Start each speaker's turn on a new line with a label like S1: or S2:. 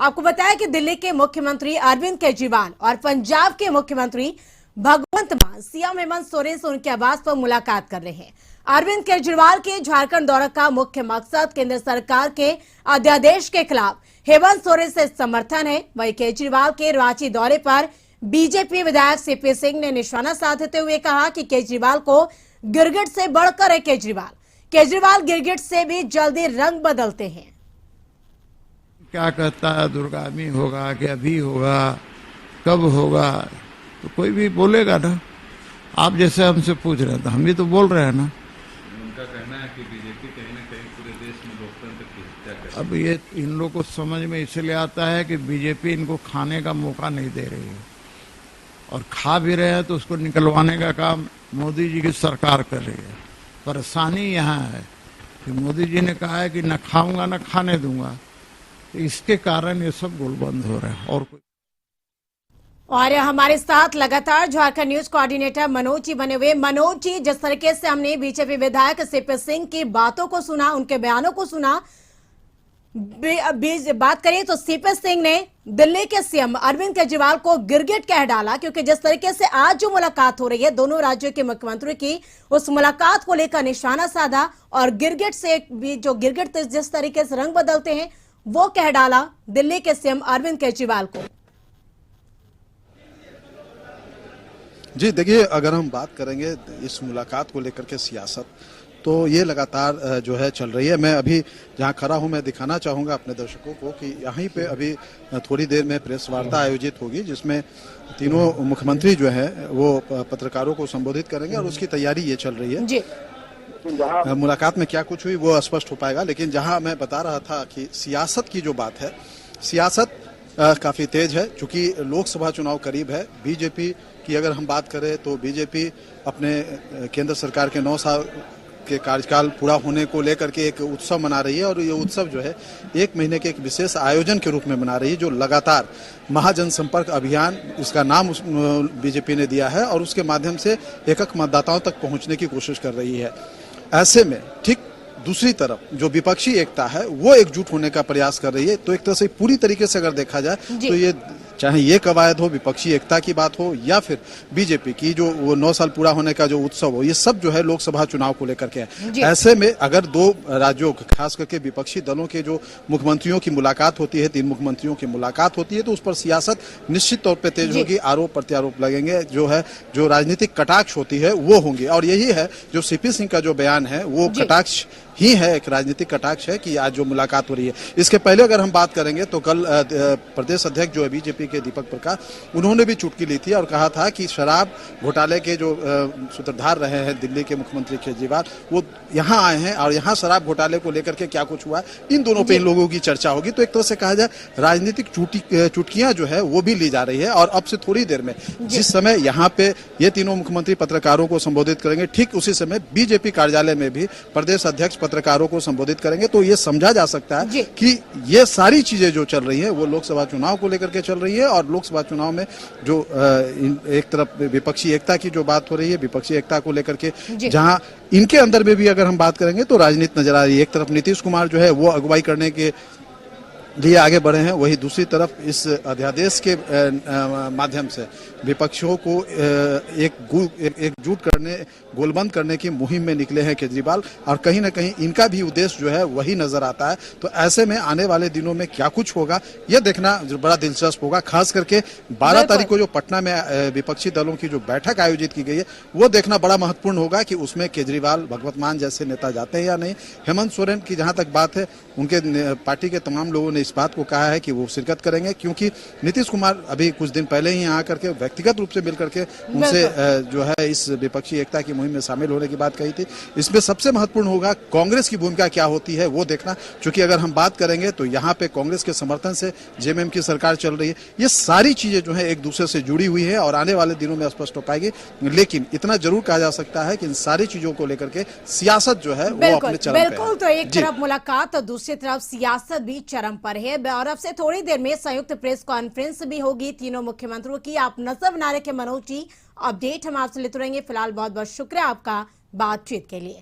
S1: आपको बताया कि दिल्ली के मुख्यमंत्री अरविंद केजरीवाल और पंजाब के मुख्यमंत्री भगवंत मान सीएम हेमंत सोरेन से उनके आवास पर मुलाकात कर रहे हैं। अरविंद केजरीवाल के झारखंड दौरे का मुख्य मकसद केंद्र सरकार के अध्यादेश के खिलाफ हेमंत सोरेन से समर्थन है। वहीं केजरीवाल के रांची दौरे पर बीजेपी विधायक सीपी सिंह ने निशाना साधते हुए कहा कि केजरीवाल को गिरगिट से बढ़कर है। केजरीवाल गिरगिट से भी जल्दी रंग बदलते हैं।
S2: क्या कहता है, दुर्गामी होगा कि अभी होगा, कब होगा, तो कोई भी बोलेगा ना। आप जैसे हमसे पूछ रहे हैं तो हम भी तो बोल रहे हैं ना।
S3: उनका कहना है कि बीजेपी कहीं ना कहीं पूरे देश में लोकतंत्र की हत्या कर रही है।
S2: अब ये इन लोगों को समझ में इसलिए आता है कि बीजेपी इनको खाने का मौका नहीं दे रही है, और खा भी रहे हैं तो उसको निकलवाने का काम मोदी जी की सरकार कर रही है। परेशानी यहाँ है कि मोदी जी ने कहा है कि न खाऊंगा न खाने दूंगा, तो इसके कारण ये सब गोलबंद हो रहे हैं।
S1: और हमारे साथ लगातार झारखंड न्यूज कोऑर्डिनेटर मनोज जी बने हुए। मनोज जी, जिस तरीके से हमने बीजेपी विधायक सीपी सिंह की बातों को सुना, उनके बयानों को सुना, बात करें तो सीपी सिंह ने दिल्ली के सीएम अरविंद केजरीवाल को गिरगिट कह डाला, क्योंकि जिस तरीके से आज जो मुलाकात हो रही है दोनों राज्यों के मुख्यमंत्री की, उस मुलाकात को लेकर निशाना साधा और गिरगिट से भी जो गिरगिट जिस तरीके से रंग बदलते हैं वो कह डाला दिल्ली के सीएम अरविंद केजरीवाल को।
S4: जी देखिए, अगर हम बात करेंगे इस मुलाकात को लेकर के सियासत, तो ये लगातार जो है चल रही है। मैं अभी जहां खड़ा हूं मैं दिखाना चाहूंगा अपने दर्शकों को कि यहीं पे अभी थोड़ी देर में प्रेस वार्ता आयोजित होगी, जिसमें तीनों मुख्यमंत्री जो है वो पत्रकारों को संबोधित करेंगे और उसकी तैयारी ये चल रही है जी। मुलाकात में क्या कुछ हुई वो स्पष्ट हो पाएगा, लेकिन जहां मैं बता रहा था कि सियासत की जो बात है, सियासत काफी तेज है। चूंकि लोकसभा चुनाव करीब है, बीजेपी की अगर हम बात करें तो बीजेपी अपने केंद्र सरकार के 9 साल के कार्यकाल पूरा होने को लेकर के एक उत्सव मना रही है, और ये उत्सव जो है 1 महीने के एक विशेष आयोजन के रूप में मना रही है, जो लगातार महाजन संपर्क अभियान, इसका नाम बीजेपी ने दिया है, और उसके माध्यम से एकक मतदाताओं तक पहुंचने की कोशिश कर रही है। ऐसे में ठीक दूसरी तरफ जो विपक्षी एकता है वो एकजुट होने का प्रयास कर रही है। तो एक तरह से पूरी तरीके से अगर देखा जाए तो ये चाहे ये कवायद हो, विपक्षी एकता की बात हो, या फिर बीजेपी की जो वो 9 साल पूरा होने का जो उत्सव हो, ये सब जो है लोकसभा चुनाव को लेकर के है। ऐसे में अगर दो राज्यों खास करके विपक्षी दलों के जो मुख्यमंत्रियों की मुलाकात होती है, 3 मुख्यमंत्रियों की मुलाकात होती है, तो उस पर सियासत निश्चित तौर पर तेज होगी, आरोप प्रत्यारोप लगेंगे, जो राजनीतिक कटाक्ष होती है वो होंगी। और यही है जो सीपी सिंह का जो बयान है वो कटाक्ष ही है, एक राजनीतिक कटाक्ष है कि आज जो मुलाकात हो रही है। इसके पहले अगर हम बात करेंगे तो कल प्रदेश अध्यक्ष जो है बीजेपी के दीपक प्रकाश, उन्होंने भी चुटकी ली थी और कहा था कि शराब घोटाले के जो सूत्रधार रहे हैं दिल्ली के मुख्यमंत्री केजरीवाल, वो यहाँ आए हैं और यहाँ शराब घोटाले को लेकर के क्या कुछ हुआ, इन दोनों पे इन लोगों की चर्चा होगी। तो एक तरह से कहा जाए राजनीतिक चुटकियां जो है वो भी ली जा रही है। और अब से थोड़ी देर में जिस समय यहाँ पे ये तीनों मुख्यमंत्री पत्रकारों को संबोधित करेंगे, ठीक उसी समय बीजेपी कार्यालय में भी प्रदेश अध्यक्ष पत्रकारों को संबोधित करेंगे। तो ये समझा जा सकता है कि ये सारी चीजें जो चल रही है वो लोकसभा चुनाव को लेकर के चल रही है, और लोकसभा चुनाव में जो एक तरफ विपक्षी एकता की जो बात हो रही है, विपक्षी एकता को लेकर के जहां इनके अंदर में भी अगर हम बात करेंगे तो राजनीति नजर आ रही है। एक तरफ नीतीश कुमार जो है वो अगुवाई करने के लिए आगे बढ़े हैं, वही दूसरी तरफ इस अध्यादेश के माध्यम से विपक्षियों को एकजुट करने, गोलबंद करने की मुहिम में निकले हैं केजरीवाल, और कहीं ना कहीं इनका भी उद्देश्य जो है वही नजर आता है। तो ऐसे में आने वाले दिनों में क्या कुछ होगा यह देखना बड़ा दिलचस्प होगा। खास करके 12 तारीख को जो पटना में विपक्षी दलों की जो बैठक आयोजित की गई है वो देखना बड़ा महत्वपूर्ण होगा कि उसमें केजरीवाल, भगवंत मान जैसे नेता जाते हैं या नहीं। हेमंत सोरेन की जहां तक बात है, उनके पार्टी के तमाम लोगों ने इस बात को कहा है कि वो शिरकत करेंगे, क्योंकि नीतीश कुमार अभी कुछ दिन पहले ही यहाँ आकर के व्यक्तिगत रूप से मिलकर के उनसे जो है इस विपक्षी एकता की मुहिम में शामिल होने की बात कही थी। इसमें सबसे महत्वपूर्ण होगा कांग्रेस की भूमिका क्या होती है वो देखना, क्योंकि अगर हम बात करेंगे तो यहाँ पे कांग्रेस के समर्थन से जेएमएम की सरकार चल रही है। ये सारी चीजें जो है एक दूसरे से जुड़ी हुई है और आने वाले दिनों में स्पष्ट हो पाएगी। लेकिन इतना जरूर कहा जा सकता है कि इन सारी चीजों को लेकर के सियासत जो है वो अपने चरम पे है।
S1: बिल्कुल, तो एक तरफ मुलाकात तो दूसरी तरफ सियासत भी चरम पर है, और अब से थोड़ी देर में संयुक्त प्रेस कॉन्फ्रेंस भी होगी तीनों मुख्यमंत्रियों की। आप नजर बना रहे मनोज जी, अपडेट हम आपसे लेते रहेंगे। फिलहाल बहुत बहुत शुक्रिया आपका बातचीत के लिए।